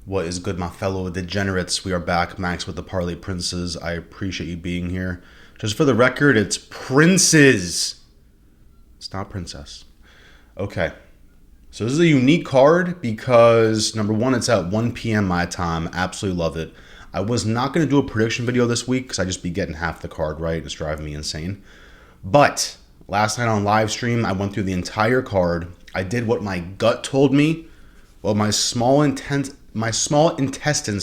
What is good, my fellow degenerates? We are back, Max, with the Parlay Princes. I appreciate you being here. Just for the record, it's Princes. It's not Princess. Okay. So this is a unique card because, number one, it's at 1 p.m. my time. Absolutely love it. I was not going to do a prediction video this week because I just be getting half the card right. It's driving me insane. But last night on live stream, I went through the entire card. I did what my gut told me, what my small intestines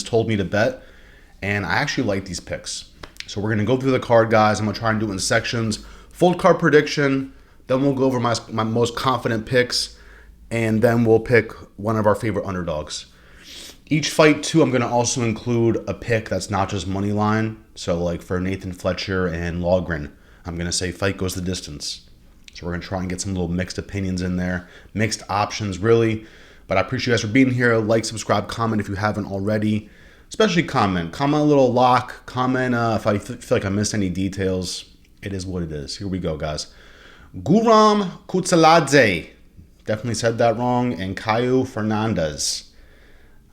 told me to bet, and I actually like these picks. So we're going to go through the card, guys. I'm going to try and do it in sections. Full card prediction, then we'll go over my most confident picks, and then we'll pick one of our favorite underdogs. Each fight, too, I'm going to also include a pick that's not just money line. So like for Nathan Fletcher and Loughran, I'm going to say fight goes the distance. So we're going to try and get some little mixed opinions in there. Mixed options, really. But I appreciate you guys for being here. Like, subscribe, comment if you haven't already. Especially comment. Comment a little lock. Comment if I feel like I missed any details. It is what it is. Here we go, guys. Kutaledze. Definitely said that wrong. And Kaue Fernandes.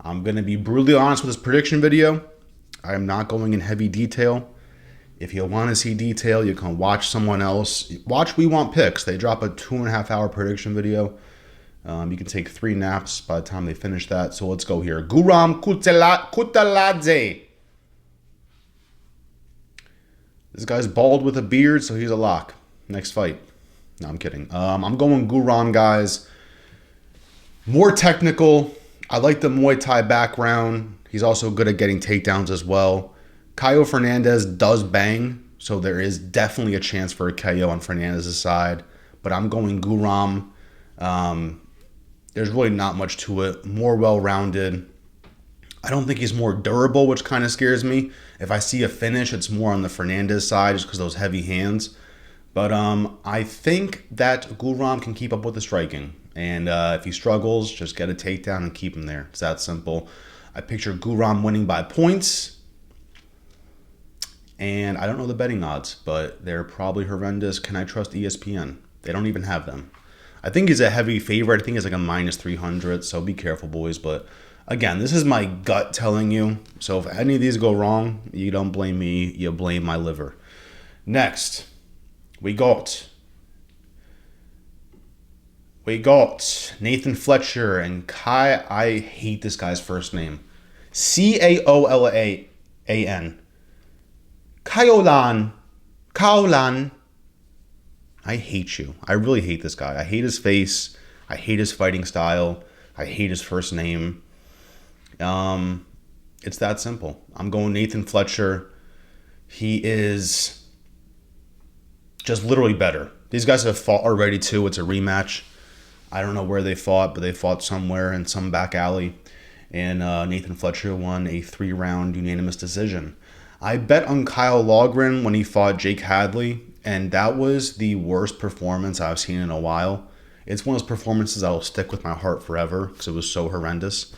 I'm going to be brutally honest with this prediction video. I am not going in heavy detail. If you want to see detail, you can watch someone else. Watch We Want Picks. They drop a 2.5 hour prediction video. You can take 3 naps by the time they finish that. So let's go here. Kutaledze. This guy's bald with a beard, so he's a lock. Next fight. No, I'm kidding. I'm going Gunnar, guys. More technical. I like the Muay Thai background. He's also good at getting takedowns as well. Kaue Fernandes does bang, so there is definitely a chance for a KO on Fernandes' side. But I'm going Gunnar. There's really not much to it. More well-rounded. I don't think he's more durable, which kind of scares me. If I see a finish, it's more on the Fernandes side just because of those heavy hands. But I think that Gunnar can keep up with the striking. And if he struggles, just get a takedown and keep him there. It's that simple. I picture Gunnar winning by points. And I don't know the betting odds, but they're probably horrendous. Can I trust ESPN? They don't even have them. I think he's a heavy favorite. I think he's like a minus 300, so be careful, boys. But again, this is my gut telling you. So if any of these go wrong, you don't blame me. You blame my liver. Next, we got Nathan Fletcher and Kai. I hate this guy's first name. Caolan. Caolan. I hate you. I really hate this guy. I hate his face. I hate his fighting style. I hate his first name. It's that simple. I'm going Nathan Fletcher. He is just literally better. These guys have fought already too. It's a rematch. I don't know where they fought, but they fought somewhere in some back alley. And Nathan Fletcher won a 3-round unanimous decision. I bet on Kyle Loughran when he fought Jake Hadley, and that was the worst performance I've seen in a while. It's one of those performances that will stick with my heart forever because it was so horrendous.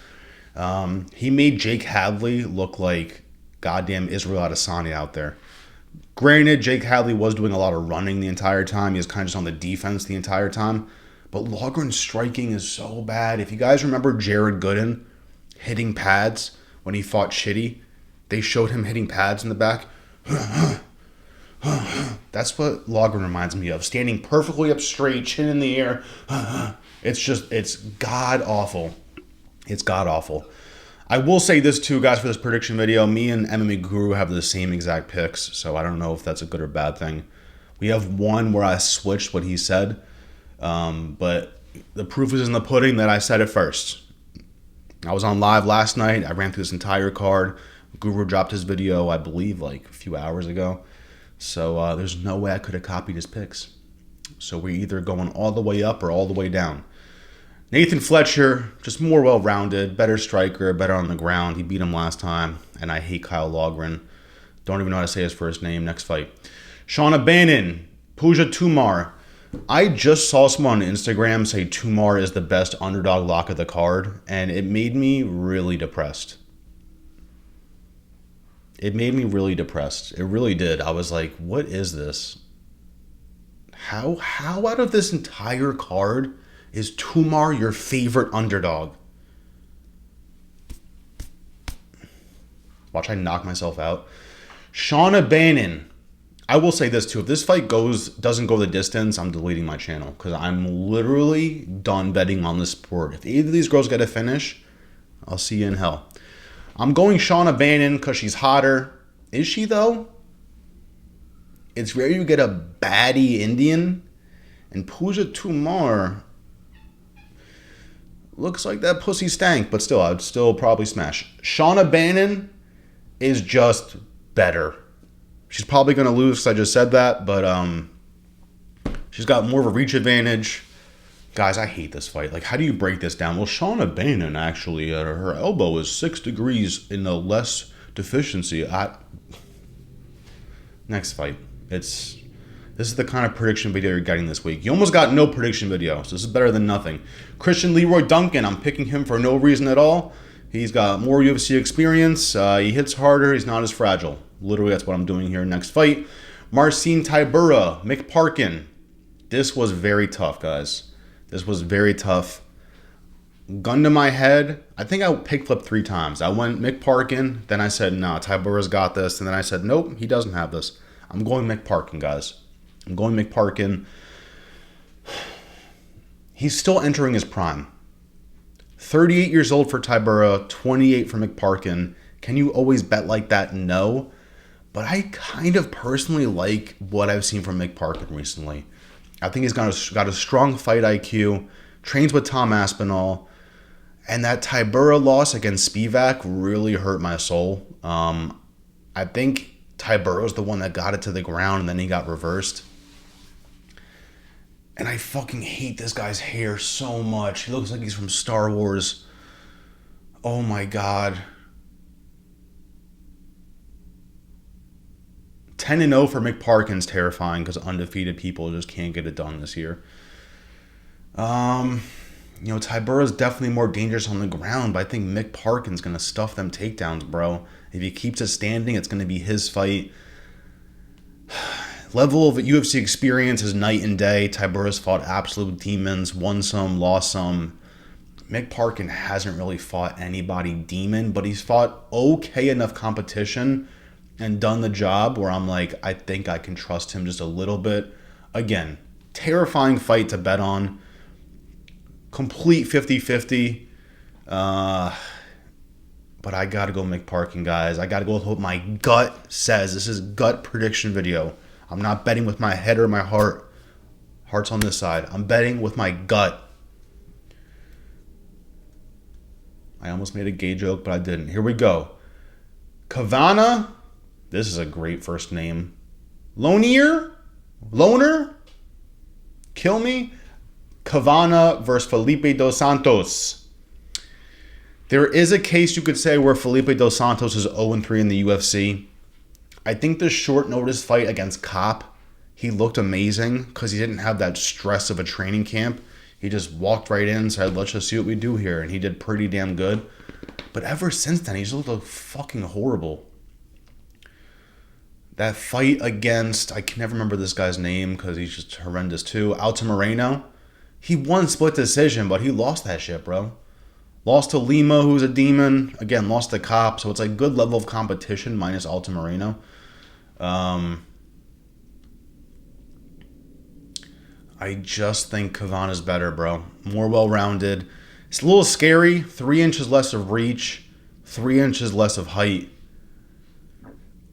He made Jake Hadley look like goddamn Israel Adesanya out there. Granted, Jake Hadley was doing a lot of running the entire time. He was kind of just on the defense the entire time. But Loughran's striking is so bad. If you guys remember Jared Gooden hitting pads when he fought Shitty, they showed him hitting pads in the back. That's what Loughran reminds me of. Standing perfectly up straight, chin in the air. It's god-awful. It's god-awful. I will say this too, guys, for this prediction video. Me and MMA Guru have the same exact picks, so I don't know if that's a good or bad thing. We have one where I switched what he said, but the proof is in the pudding that I said it first. I was on live last night. I ran through this entire card. Guru dropped his video, I believe, like a few hours ago. So there's no way I could have copied his picks. So we're either going all the way up or all the way down. Nathan Fletcher, just more well-rounded, better striker, better on the ground. He beat him last time. And I hate Kyle Loughran. Don't even know how to say his first name. Next fight. Shauna, Bannon, Puja, Tomar. I just saw someone on Instagram say Tomar is the best underdog lock of the card. And it made me really depressed. It made me really depressed. It really did. I was like, what is this? How out of this entire card is Tomar your favorite underdog? Watch I knock myself out. Shauna Bannon. I will say this too. If this fight doesn't go the distance, I'm deleting my channel. Because I'm literally done betting on this sport. If either of these girls get a finish, I'll see you in hell. I'm going Shauna Bannon because she's hotter. Is she though? It's rare you get a baddie Indian. And Puja Tomar looks like that pussy stank. But still, I'd still probably smash. Shauna Bannon is just better. She's probably going to lose because I just said that. But she's got more of a reach advantage. Guys, I hate this fight. Like, how do you break this down? Well, Shauna Bannon, actually, her elbow is 6 degrees in a less deficiency. Next fight. This is the kind of prediction video you're getting this week. You almost got no prediction video, so this is better than nothing. Christian Leroy Duncan, I'm picking him for no reason at all. He's got more UFC experience. He hits harder. He's not as fragile. Literally, that's what I'm doing here. Next fight. Marcin Tybura, Mick Parkin. This was very tough, guys. This was very tough. Gun to my head, I think I pick flipped 3 times. I went Mick Parkin, then I said, nah, Tybura's got this. And then I said, nope, he doesn't have this. I'm going Mick Parkin, guys. I'm going Mick Parkin. He's still entering his prime. 38 years old for Tybura, 28 for Mick Parkin. Can you always bet like that? No. But I kind of personally like what I've seen from Mick Parkin recently. I think he's got a strong fight IQ, trains with Tom Aspinall, and that Tybura loss against Spivak really hurt my soul. I think Tybura was the one that got it to the ground, and then he got reversed. And I fucking hate this guy's hair so much. He looks like he's from Star Wars. Oh my God. 10-0 for Mick Parkin's terrifying because undefeated people just can't get it done this year. Tybura's definitely more dangerous on the ground, but I think Mick Parkin's going to stuff them takedowns, bro. If he keeps it standing, it's going to be his fight. Level of UFC experience is night and day. Tybura's fought absolute demons, won some, lost some. Mick Parkin hasn't really fought anybody demon, but he's fought okay enough competition and done the job where I'm like, I think I can trust him just a little bit. Again, terrifying fight to bet on. Complete 50-50. But I got to go Mick Parkin, guys. I got to go with what my gut says. This is gut prediction video. I'm not betting with my head or my heart. Heart's on this side. I'm betting with my gut. I almost made a gay joke, but I didn't. Here we go. Kavanagh. This is a great first name. Loner? Kill me? Kavanagh versus Felipe dos Santos. There is a case you could say where Felipe dos Santos is 0-3 in the UFC. I think the short notice fight against Cop, he looked amazing because he didn't have that stress of a training camp. He just walked right in and said, let's just see what we do here. And he did pretty damn good. But ever since then, he's looked fucking horrible. That fight against, I can never remember this guy's name because he's just horrendous too, Altamirano. He won split decision, but he lost that shit, bro. Lost to Lima, who's a demon. Again, lost to Cop. So it's like good level of competition minus Altamirano. I just think Kavanagh's better, bro. More well-rounded. It's a little scary. 3 inches less of reach. 3 inches less of height.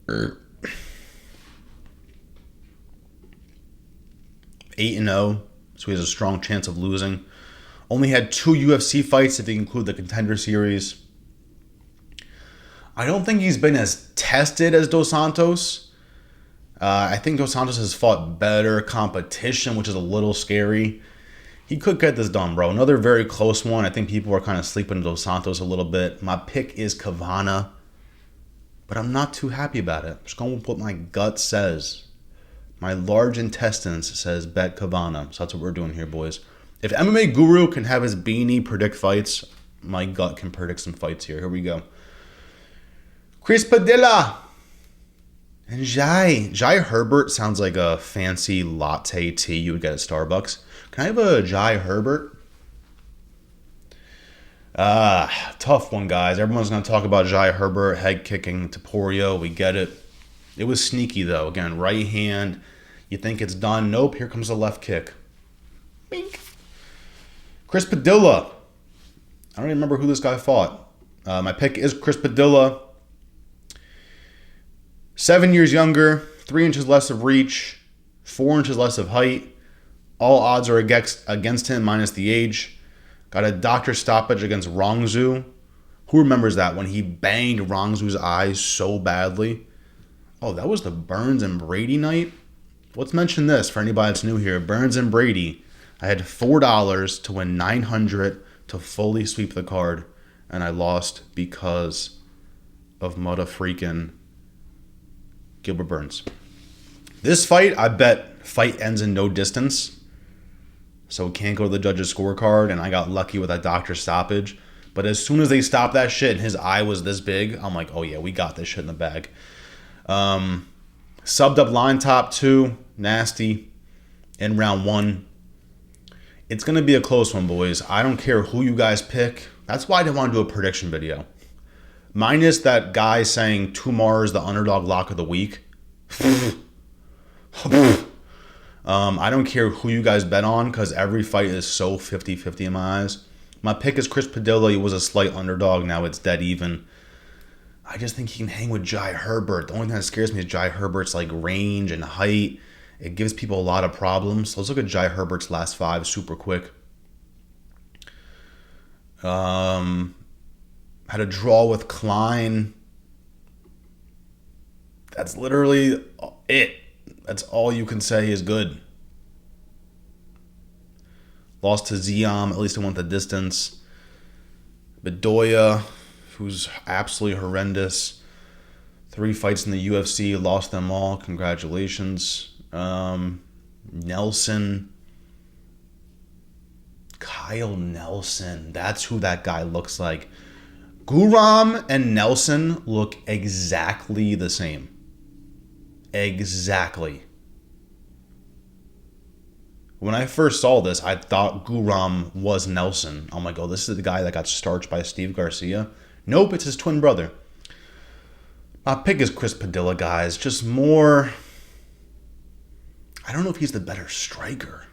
8-0. So he has a strong chance of losing. Only had 2 UFC fights if you include the Contender Series. I don't think he's been as tested as Dos Santos. I think Dos Santos has fought better competition, which is a little scary. He could get this done, bro. Another very close one. I think people are kind of sleeping Dos Santos a little bit. My pick is Kavanagh, but I'm not too happy about it. I'm just going with what my gut says. My large intestines says bet Kavanagh. So that's what we're doing here, boys. If MMA Guru can have his beanie predict fights, my gut can predict some fights here. Here we go. Chris Padilla and Jai Herbert sounds like a fancy latte tea you would get at Starbucks. Can I have a Jai Herbert? Tough one, guys. Everyone's going to talk about Jai Herbert head kicking Topuria. We get it. It was sneaky, though. Again, right hand. You think it's done. Nope, here comes the left kick. Bink. Chris Padilla. I don't even remember who this guy fought. My pick is Chris Padilla. 7 years younger, 3 inches less of reach, 4 inches less of height. All odds are against him, minus the age. Got a doctor stoppage against Rongzhu. Who remembers that when he banged Rongzhu's eyes so badly? Oh, that was the Burns and Brady night? Let's mention this for anybody that's new here. Burns and Brady. I had $4 to win $900 to fully sweep the card, and I lost because of mother freaking Gilbert Burns. This fight, I bet fight ends in no distance, so it can't go to the judge's scorecard, and I got lucky with that doctor stoppage. But as soon as they stopped that shit and his eye was this big, I'm like, oh yeah, we got this shit in the bag. Subbed up line top 2, nasty, in round 1. It's going to be a close one, boys. I don't care who you guys pick. That's why I didn't want to do a prediction video. Minus that guy saying Tomar is the underdog lock of the week. I don't care who you guys bet on because every fight is so 50-50 in my eyes. My pick is Chris Padilla. He was a slight underdog. Now it's dead even. I just think he can hang with Jai Herbert. The only thing that scares me is Jai Herbert's like range and height. It gives people a lot of problems. Let's look at Jai Herbert's last 5 super quick. Had a draw with Klein. That's literally it. That's all you can say is good. Lost to Ziam, at least it went the distance. Bedoya, who's absolutely horrendous. 3 fights in the UFC, lost them all. Congratulations. Nelson. Kyle Nelson. That's who that guy looks like. Guram and Nelson look exactly the same. Exactly. When I first saw this, I thought Guram was Nelson. I'm like, oh, this is the guy that got starched by Steve Garcia. Nope, it's his twin brother. My pick is Chris Padilla, guys. Just more... I don't know if he's the better striker.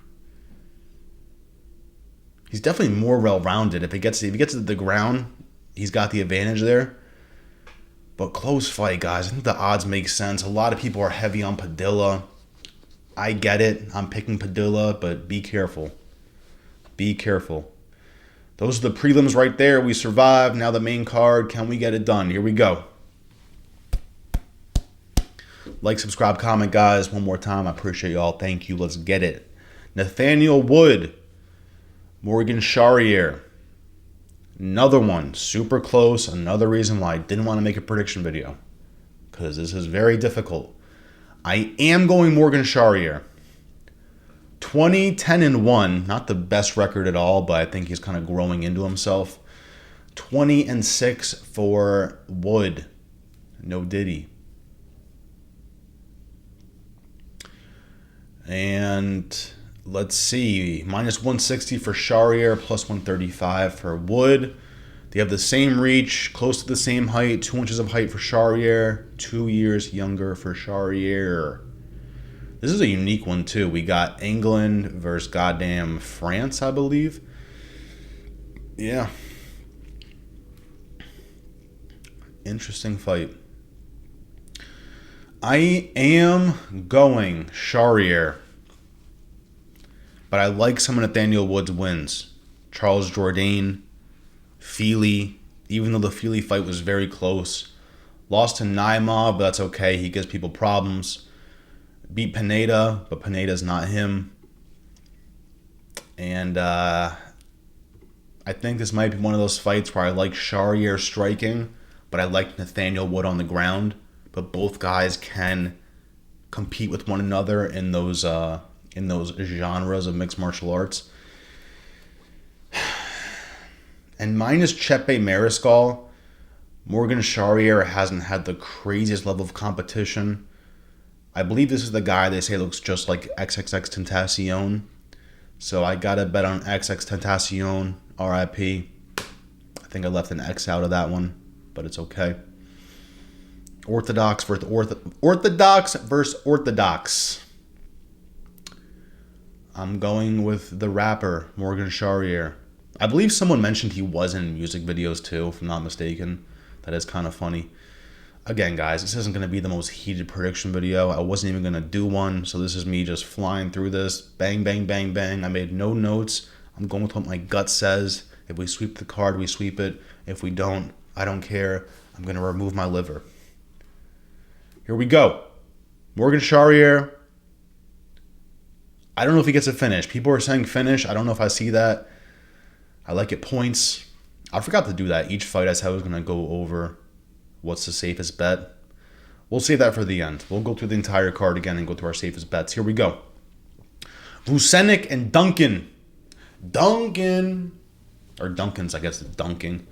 He's definitely more well-rounded. If he gets to the ground, he's got the advantage there. But close fight, guys. I think the odds make sense. A lot of people are heavy on Padilla. I get it. I'm picking Padilla, but be careful. Be careful. Those are the prelims right there. We survived. Now the main card. Can we get it done? Here we go. Like, subscribe, comment, guys. One more time. I appreciate y'all. Thank you. Let's get it. Nathaniel Wood. Morgan Charriere. Another one. Super close. Another reason why I didn't want to make a prediction video. Because this is very difficult. I am going Morgan Charriere. 20-10-1. Not the best record at all, but I think he's kind of growing into himself. 20-6 for Wood. No Diddy. And let's see. Minus 160 for Charriere, plus 135 for Wood. They have the same reach, close to the same height, 2 inches of height for Charriere, 2 years younger for Charriere. This is a unique one, too. We got England versus goddamn France, I believe. Yeah. Interesting fight. I am going Charriere, but I like some of Nathaniel Wood's wins. Charles Jourdain, Fili, even though the Fili fight was very close. Lost to Naimov, but that's okay. He gives people problems. Beat Pineda, but Pineda's not him. And I think this might be one of those fights where I like Charriere striking, but I like Nathaniel Wood on the ground. But both guys can compete with one another in those genres of mixed martial arts. And minus Chepe Mariscal, Morgan Charriere hasn't had the craziest level of competition. I believe this is the guy they say looks just like XXX Tentacion. So I gotta bet on XX Tentacion, RIP. think I left an X out of that one, but it's okay. Orthodox versus Orthodox. I'm going with the rapper, Morgan Charriere. I believe someone mentioned he was in music videos too, if I'm not mistaken. That is kind of funny. Again, guys, this isn't going to be the most heated prediction video. I wasn't even going to do one, so this is me just flying through this. Bang, bang, bang, bang. I made no notes. I'm going with what my gut says. If we sweep the card, we sweep it. If we don't, I don't care. I'm going to remove my liver. Here we go. Morgan Charriere. I don't know if he gets a finish. People are saying finish. I don't know if I see that. I like it points. I forgot to do that. Each fight I said I was going to go over what's the safest bet. We'll save that for the end. We'll go through the entire card again and go through our safest bets. Here we go. Vucenic and Duncan. Or Duncan's, I guess, Duncan.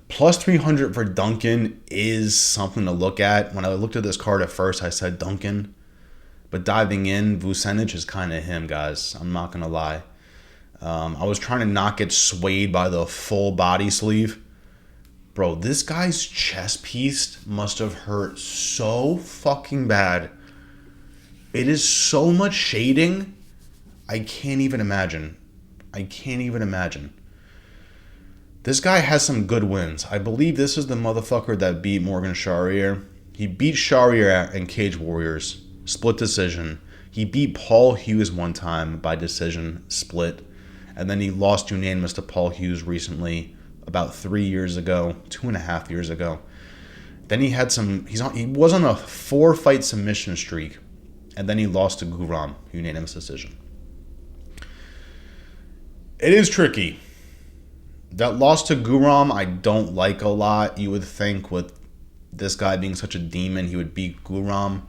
Plus 300 for Duncan is something to look at. When I looked at this card at first, I said Duncan. But diving in, Vucenic is kind of him, guys. I'm not going to lie. I was trying to not get swayed by the full body sleeve. Bro, this guy's chest piece must have hurt so fucking bad. It is so much shading. I can't even imagine. This guy has some good wins. I believe this is the motherfucker that beat Morgan Charriere. He beat Charriere in Cage Warriors. Split decision. He beat Paul Hughes one time by decision, split. And then he lost unanimous to Paul Hughes recently, about 3 years ago, 2.5 years ago. Then he had he was on a 4-fight submission streak. And then he lost to Loughran, unanimous decision. It is tricky. That loss to Loughran I don't like a lot. You would think with this guy being such a demon, he would beat Loughran.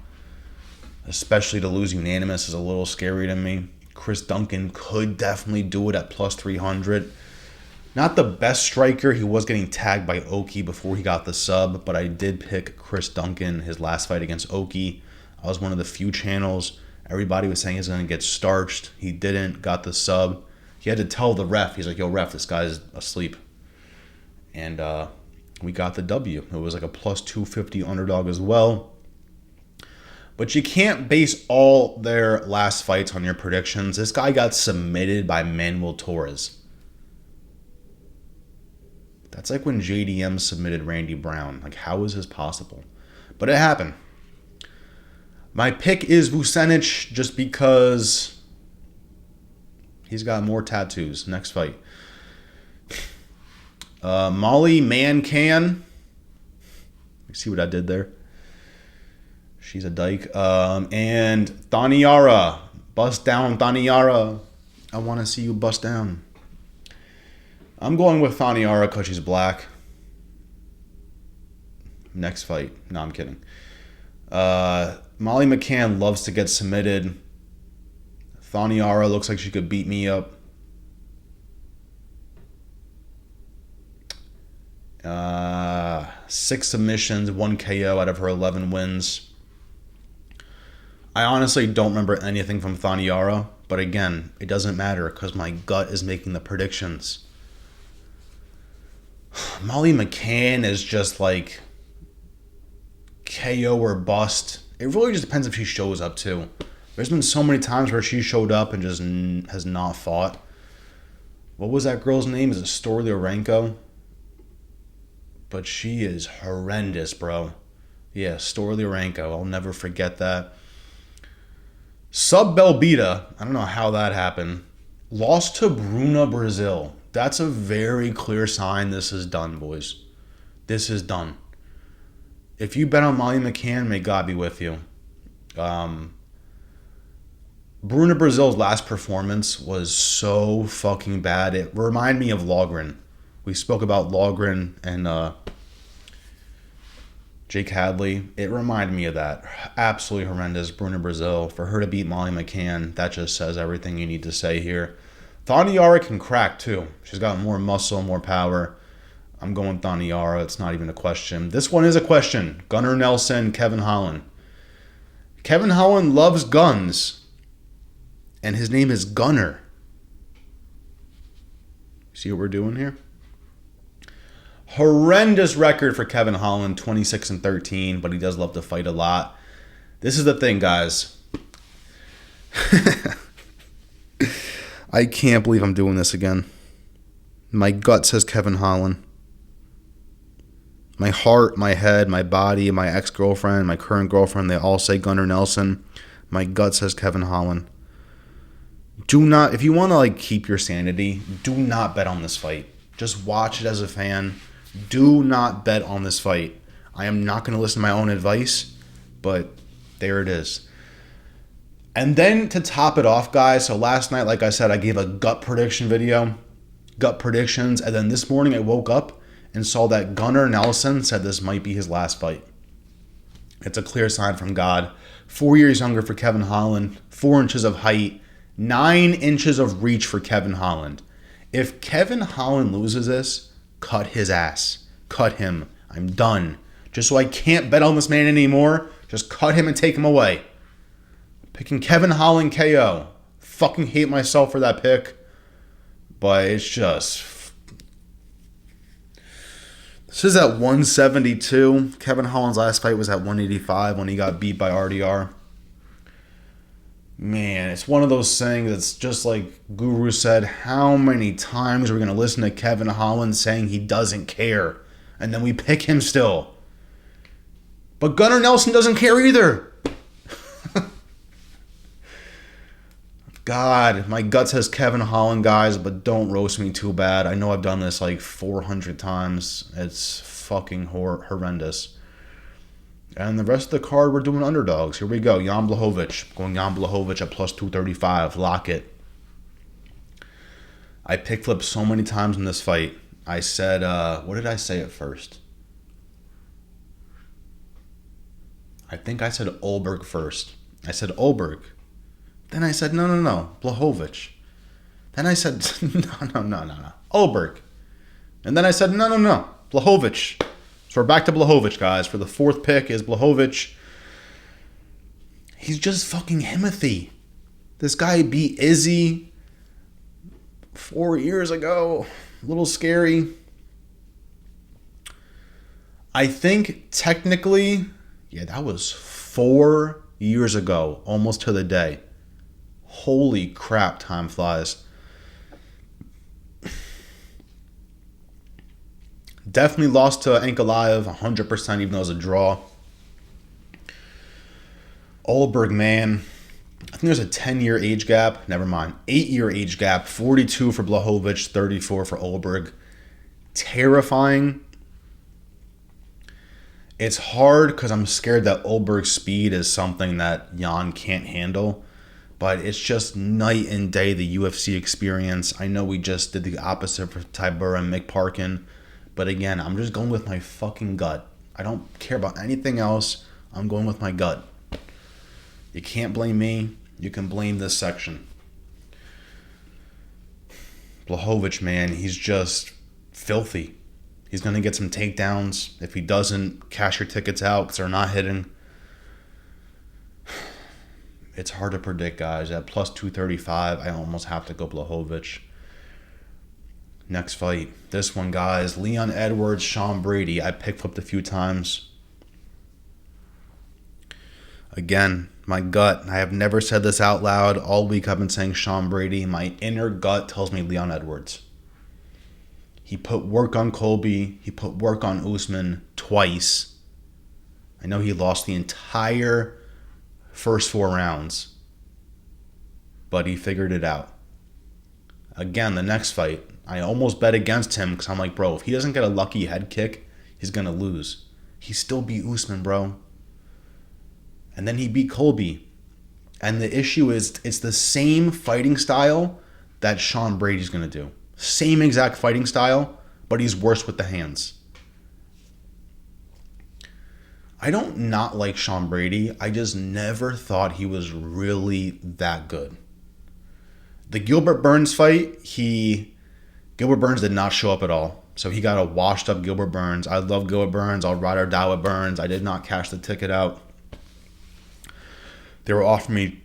Especially to lose unanimous is a little scary to me. Chris Duncan could definitely do it at plus 300. Not the best striker. He was getting tagged by Oki before he got the sub, but I did pick Chris Duncan his last fight against Oki. I was one of the few channels. Everybody was saying he's going to get starched. He didn't, got the sub. He had to tell the ref. He's like, yo, ref, this guy's asleep. And we got the W. It was like a plus 250 underdog as well. But you can't base all their last fights on your predictions. This guy got submitted by Manuel Torres. That's like when JDM submitted Randy Brown. Like, how is this possible? But it happened. My pick is Vucenic just because he's got more tattoos. Next fight. Molly McCann. You see what I did there? She's a dyke. And Thainara. Bust down, Thainara. I want to see you bust down. I'm going with Thainara because she's black. Next fight. No, I'm kidding. Molly McCann loves to get submitted. Thainara looks like she could beat me up. 6 submissions, 1 KO out of her 11 wins. I honestly don't remember anything from Thainara, but again, it doesn't matter because my gut is making the predictions. Molly McCann is just like KO or bust. It really just depends if she shows up too. There's been so many times where she showed up and just has not fought. What was that girl's name? Is it Storlyarenko? But she is horrendous, bro. Yeah, Storlyarenko. I'll never forget that. Sub Belbita, I don't know how that happened, lost to Bruna Brazil. That's a very clear sign this is done, boys. This is done. If you bet on Molly McCann, may God be with you. Bruna Brazil's last performance was so fucking bad. It reminded me of Loughran. We spoke about Loughran and Jake Hadley. It reminded me of that. Absolutely horrendous. Bruna Brazil. For her to beat Molly McCann, that just says everything you need to say here. Thainara can crack too. She's got more muscle, more power. I'm going Thainara. It's not even a question. This one is a question. Gunnar Nelson, Kevin Holland. Kevin Holland loves guns. And his name is Gunnar. See what we're doing here? Horrendous record for Kevin Holland, 26-13, but he does love to fight a lot. This is the thing, guys. I can't believe I'm doing this again. My gut says Kevin Holland. My heart, my head, my body, my ex-girlfriend, my current girlfriend, they all say Gunnar Nelson. My gut says Kevin Holland. Do not, if you want to keep your sanity, do not bet on this fight. Just watch it as a fan. Do not bet on this fight. I am not going to listen to my own advice, but there it is. And then to top it off, guys, so last night, like I said, I gave a gut prediction video, gut predictions, and then this morning I woke up and saw that Gunnar Nelson said this might be his last fight. It's a clear sign from God. 4 years younger for Kevin Holland, 4 inches of height, 9 inches of reach for Kevin Holland. If Kevin Holland loses this, cut his ass. Cut him. I'm done. Just so I can't bet on this man anymore, just cut him and take him away. Picking Kevin Holland KO. Fucking hate myself for that pick. But it's just... This is at 172. Kevin Holland's last fight was at 185 when he got beat by RDR. Man, it's one of those things that's just like Guru said, how many times are we going to listen to Kevin Holland saying he doesn't care? And then we pick him still. But Gunnar Nelson doesn't care either. God, my gut says Kevin Holland, guys, but don't roast me too bad. I know I've done this 400 times. It's fucking horrendous. And the rest of the card, we're doing underdogs. Here we go. Jan Blachowicz. Going Jan Blachowicz at plus 235. Lock it. I pick flipped so many times in this fight. I said, what did I say at first? I think I said Olberg first. I said Olberg. Then I said, no, Blachowicz. Then I said, no, Olberg. And then I said, no, Blachowicz. So we're back to Blachowicz, guys. For the fourth pick is Blachowicz. He's just fucking Himothy. This guy beat Izzy 4 years ago. A little scary. I think technically, yeah, that was 4 years ago, almost to the day. Holy crap, time flies. Definitely lost to Ankalaev 100%, even though it was a draw. Olberg, man. I think there's a 10-year age gap. Never mind. 8-year age gap. 42 for Blachowicz, 34 for Olberg. Terrifying. It's hard because I'm scared that Olberg's speed is something that Jan can't handle. But it's just night and day, the UFC experience. I know we just did the opposite for Tybura and Mick Parkin. But again, I'm just going with my fucking gut. I don't care about anything else. I'm going with my gut. You can't blame me. You can blame this section. Blachowicz, man, he's just filthy. He's going to get some takedowns. If he doesn't, cash your tickets out because they're not hitting. It's hard to predict, guys. At plus 235, I almost have to go Blachowicz. Next fight. This one, guys. Leon Edwards, Sean Brady. I pick flipped a few times. Again, my gut. I have never said this out loud. All week I've been saying Sean Brady. My inner gut tells me Leon Edwards. He put work on Colby. He put work on Usman twice. I know he lost the entire first 4 rounds, but he figured it out. Again, the next fight, I almost bet against him because I'm like, bro, if he doesn't get a lucky head kick, he's going to lose. He still beat Usman, bro. And then he beat Colby. And the issue is, it's the same fighting style that Sean Brady's going to do. Same exact fighting style, but he's worse with the hands. I don't not like Sean Brady. I just never thought he was really that good. The Gilbert Burns fight, Gilbert Burns did not show up at all. So he got a washed up Gilbert Burns. I love Gilbert Burns. I'll ride or die with Burns. I did not cash the ticket out. They were offering me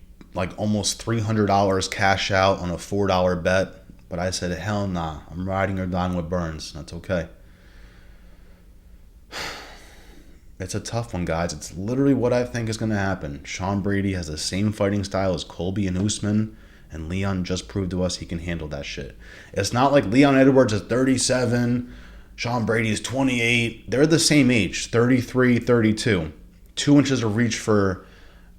almost $300 cash out on a $4 bet. But I said, hell nah. I'm riding or dying with Burns. That's okay. It's a tough one, guys. It's literally what I think is going to happen. Sean Brady has the same fighting style as Colby and Usman, and Leon just proved to us he can handle that shit. It's not like Leon Edwards is 37, Sean Brady is 28. They're the same age, 33, 32. 2 inches of reach for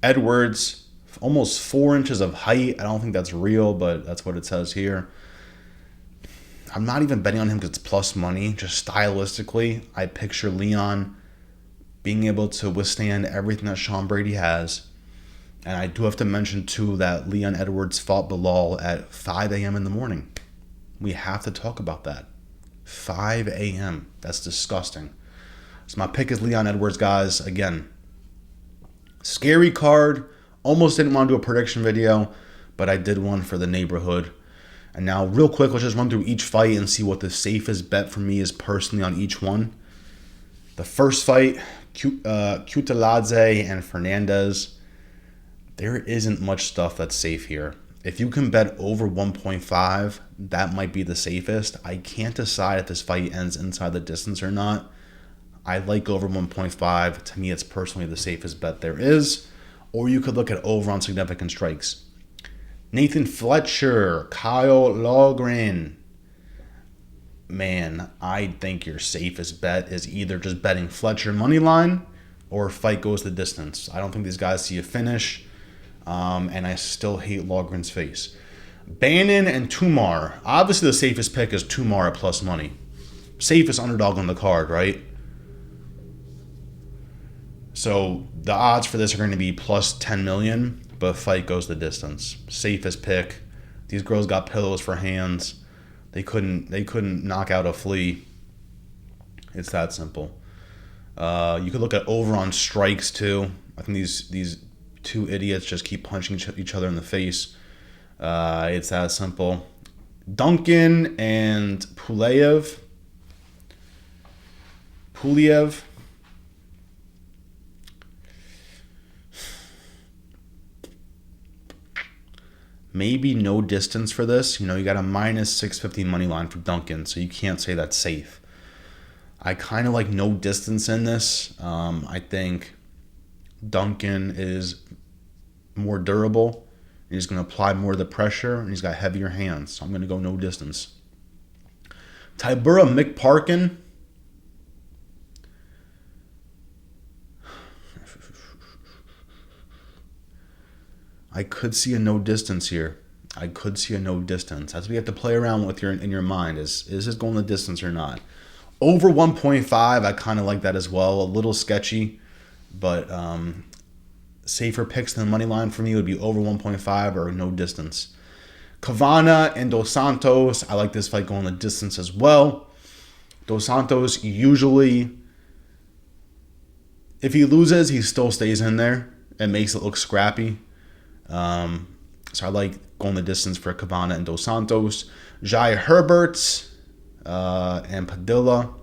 Edwards, almost 4 inches of height. I don't think that's real, but that's what it says here. I'm not even betting on him because it's plus money. Just stylistically, I picture Leon being able to withstand everything that Sean Brady has. And I do have to mention, too, that Leon Edwards fought Bilal at 5 a.m. in the morning. We have to talk about that. 5 a.m. That's disgusting. So my pick is Leon Edwards, guys. Again, scary card. Almost didn't want to do a prediction video, but I did one for the neighborhood. And now, real quick, let's just run through each fight and see what the safest bet for me is personally on each one. The first fight, Kutaledze and Fernandes. There isn't much stuff that's safe here. If you can bet over 1.5, that might be the safest. I can't decide if this fight ends inside the distance or not. I like over 1.5. To me, it's personally the safest bet there is. Or you could look at over on significant strikes. Nathan Fletcher, Loughran. Man, I think your safest bet is either just betting Fletcher money line or fight goes the distance. I don't think these guys see a finish, and I still hate Loughran's face. Bannon and Tomar. Obviously, the safest pick is Tomar at plus money. Safest underdog on the card, right? So the odds for this are going to be plus 10 million, but fight goes the distance. Safest pick. These girls got pillows for hands. They couldn't knock out a flea. It's that simple. You could look at over on strikes too. I think these two idiots just keep punching each other in the face. It's that simple. Duncan and Pulyaev. Maybe no distance for this. You know, you got a minus 650 money line for Duncan, so you can't say that's safe. I kind of like no distance in this. I think Duncan is more durable. He's going to apply more of the pressure, and he's got heavier hands. So I'm going to go no distance. Tybura, Mick, Parkin. I could see a no distance here. That's what you have to play around with in your mind. Is this going the distance or not? Over 1.5, I kind of like that as well. A little sketchy, but safer picks than the money line for me would be over 1.5 or no distance. Kavanagh and Dos Santos. I like this fight going the distance as well. Dos Santos usually, if he loses, he still stays in there and makes it look scrappy. So I like going the distance for Kavanagh and Dos Santos. Herbert and Padilla.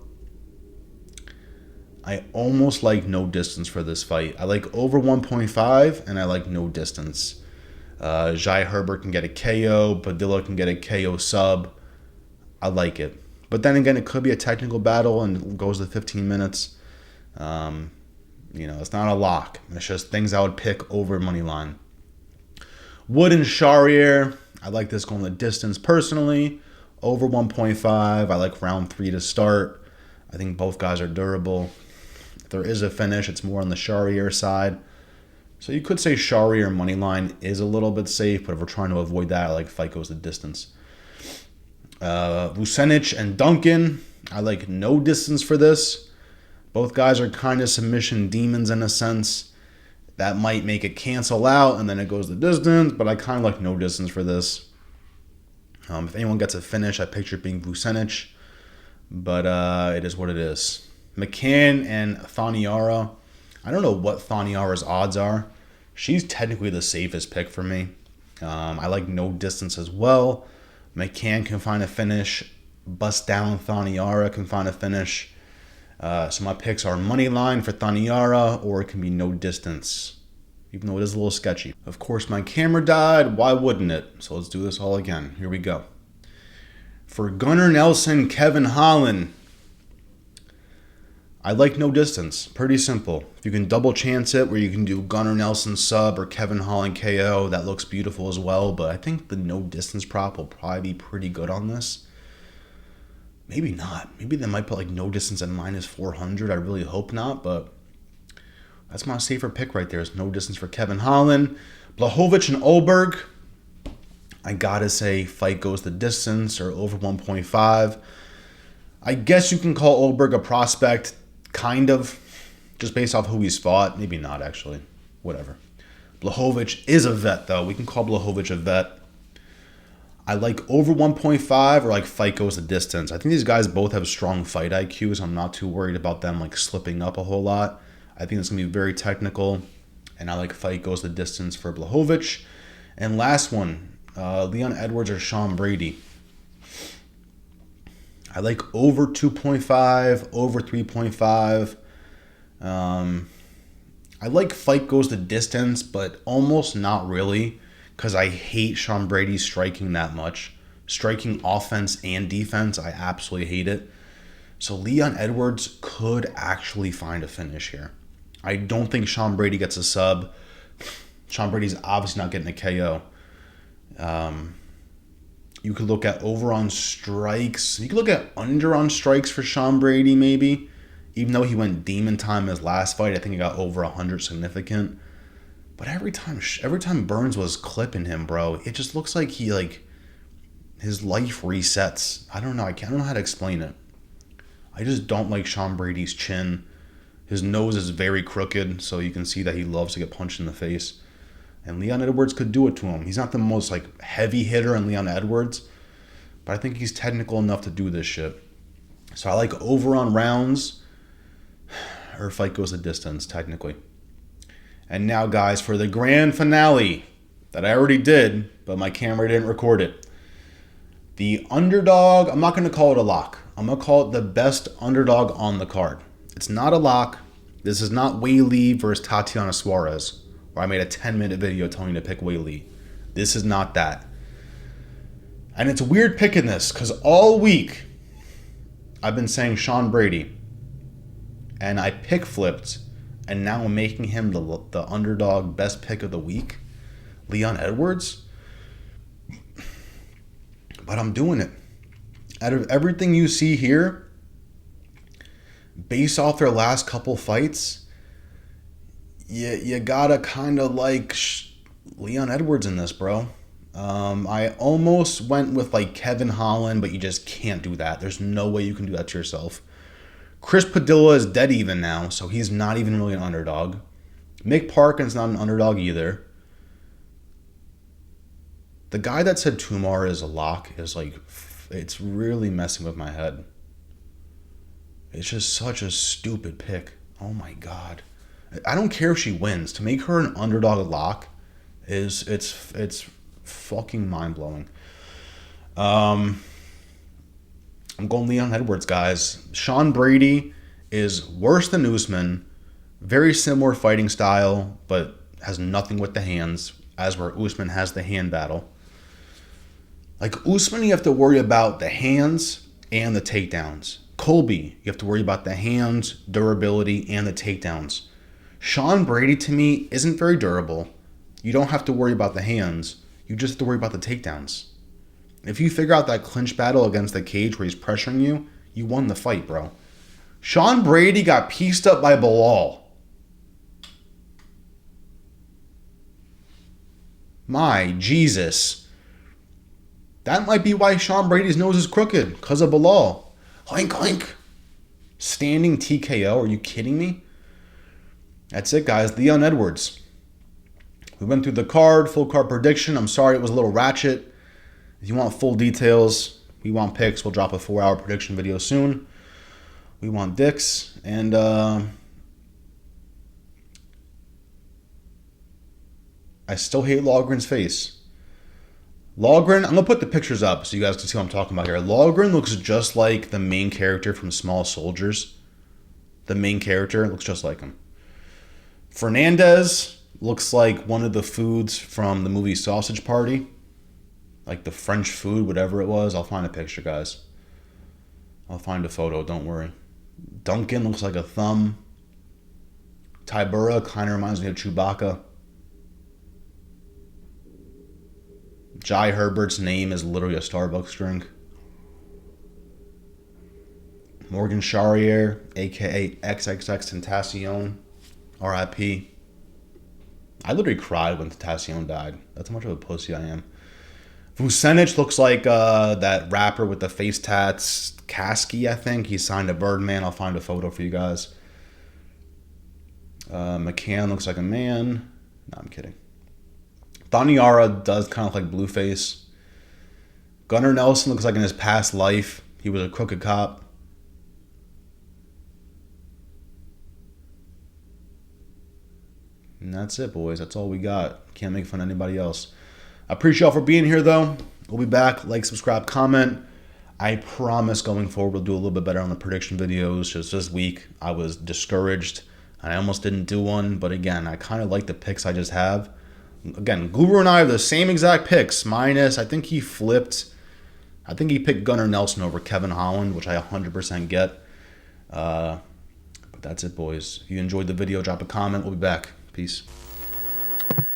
I almost like no distance for this fight. I like over 1.5 and I like no distance. Herbert can get a KO. Padilla can get a KO sub. I like it. But then again, it could be a technical battle and it goes to 15 minutes. It's not a lock. It's just things I would pick over money line. Wood and Charriere. I like this going the distance personally. Over 1.5. I like round 3 to start. I think both guys are durable. If there is a finish, it's more on the Charriere side. So you could say Charriere money line is a little bit safe, but if we're trying to avoid that, I like fight goes the distance. Vucenic and Duncan. I like no distance for this. Both guys are kind of submission demons in a sense. That might make it cancel out, and then it goes the distance, but I kind of like no distance for this. If anyone gets a finish, I picture it being Vucenic, but it is what it is. McCann and Thainara. I don't know what Thainara's odds are. She's technically the safest pick for me. I like no distance as well. McCann can find a finish. Bust down Thainara can find a finish. So my picks are money line for Thainara, or it can be no distance, even though it is a little sketchy. Of course, my camera died. Why wouldn't it? So let's do this all again. Here we go. For Gunnar Nelson, Kevin Holland. I like no distance. Pretty simple. If you can double chance it where you can do Gunnar Nelson sub or Kevin Holland KO, that looks beautiful as well. But I think the no distance prop will probably be pretty good on this. Maybe not. Maybe they might put like no distance at minus 400. I really hope not, but that's my safer pick right there. Is no distance for Kevin Holland. Blachowicz and Oberg. I gotta say fight goes the distance or over 1.5. I guess you can call Oberg a prospect, kind of, just based off who he's fought. Maybe not, actually. Whatever. Blachowicz is a vet, though. We can call Blachowicz a vet. I like over 1.5 or like fight goes the distance. I think these guys both have strong fight IQs. I'm not too worried about them like slipping up a whole lot. I think it's going to be very technical. And I like fight goes the distance for Blachowicz. And last one, Leon Edwards or Sean Brady. I like over 2.5, over 3.5. I like fight goes the distance, but almost not really, because I hate Sean Brady striking that much. Striking offense and defense, I absolutely hate it. So Leon Edwards could actually find a finish here. I don't think Sean Brady gets a sub. Sean Brady's obviously not getting a KO. You could look at over on strikes. You could look at under on strikes for Sean Brady, maybe. Even though he went demon time in his last fight, I think he got over 100 significant. But every time Burns was clipping him, bro, it just looks like his life resets. I don't know. I don't know how to explain it. I just don't like Sean Brady's chin. His nose is very crooked, so you can see that he loves to get punched in the face. And Leon Edwards could do it to him. He's not the most heavy hitter in Leon Edwards, but I think he's technical enough to do this shit. So I like over on rounds, or fight goes the distance, technically. And now, guys, for the grand finale that I already did, but my camera didn't record it. The underdog, I'm not going to call it a lock. I'm going to call it the best underdog on the card. It's not a lock. This is not Weili versus Tatiana Suarez, where I made a 10-minute video telling you to pick Weili. This is not that. And it's weird picking this, because all week I've been saying Sean Brady, and I pick flipped, and now I'm making him the underdog best pick of the week, Leon Edwards. But I'm doing it. Out of everything you see here, based off their last couple fights, you gotta kind of like Leon Edwards in this, bro. I almost went with Kevin Holland, but you just can't do that. There's no way you can do that to yourself. Chris Padilla is dead even now, so he's not even really an underdog. Mick Parkin's not an underdog either. The guy that said Tomar is a lock is it's really messing with my head. It's just such a stupid pick. Oh my God. I don't care if she wins. To make her an underdog lock it's fucking mind-blowing. I'm going Leon Edwards, guys. Sean Brady is worse than Usman. Very similar fighting style, but has nothing with the hands, as where Usman has the hand battle. Usman, you have to worry about the hands and the takedowns. Colby, you have to worry about the hands, durability, and the takedowns. Sean Brady, to me, isn't very durable. You don't have to worry about the hands. You just have to worry about the takedowns. If you figure out that clinch battle against the cage where he's pressuring you, you won the fight, bro. Sean Brady got pieced up by Bilal. My Jesus. That might be why Sean Brady's nose is crooked, because of Bilal. Hoink, hoink. Standing TKO, are you kidding me? That's it, guys. Leon Edwards. We went through the card, full card prediction. I'm sorry it was a little ratchet. If you want full details, we want picks. We'll drop a 4-hour prediction video soon. We want dicks. And I still hate Loughran's face. Loughran, I'm going to put the pictures up so you guys can see what I'm talking about here. Loughran looks just like the main character from Small Soldiers. The main character looks just like him. Fernandes looks like one of the foods from the movie Sausage Party. Like the French food, whatever it was. I'll find a picture, guys. I'll find a photo, don't worry. Duncan looks like a thumb. Tybura kind of reminds me of Chewbacca. Jai Herbert's name is literally a Starbucks drink. Morgan Charriere, a.k.a. XXX Tentacion, R.I.P. I literally cried when Tentacion died. That's how much of a pussy I am. Vucenic looks like that rapper with the face tats, Kasky, I think. He signed a Birdman. I'll find a photo for you guys. McCann looks like a man. No, I'm kidding. Thainara does kind of look like Blueface. Gunnar Nelson looks like in his past life he was a crooked cop. And that's it, boys. That's all we got. Can't make fun of anybody else. I appreciate y'all for being here, though. We'll be back. Like, subscribe, comment. I promise going forward we'll do a little bit better on the prediction videos. Just this week, I was discouraged. And I almost didn't do one. But again, I kind of like the picks I just have. Again, Guru and I have the same exact picks. Minus, I think he flipped. I think he picked Gunnar Nelson over Kevin Holland, which I 100% get. But that's it, boys. If you enjoyed the video, drop a comment. We'll be back. Peace.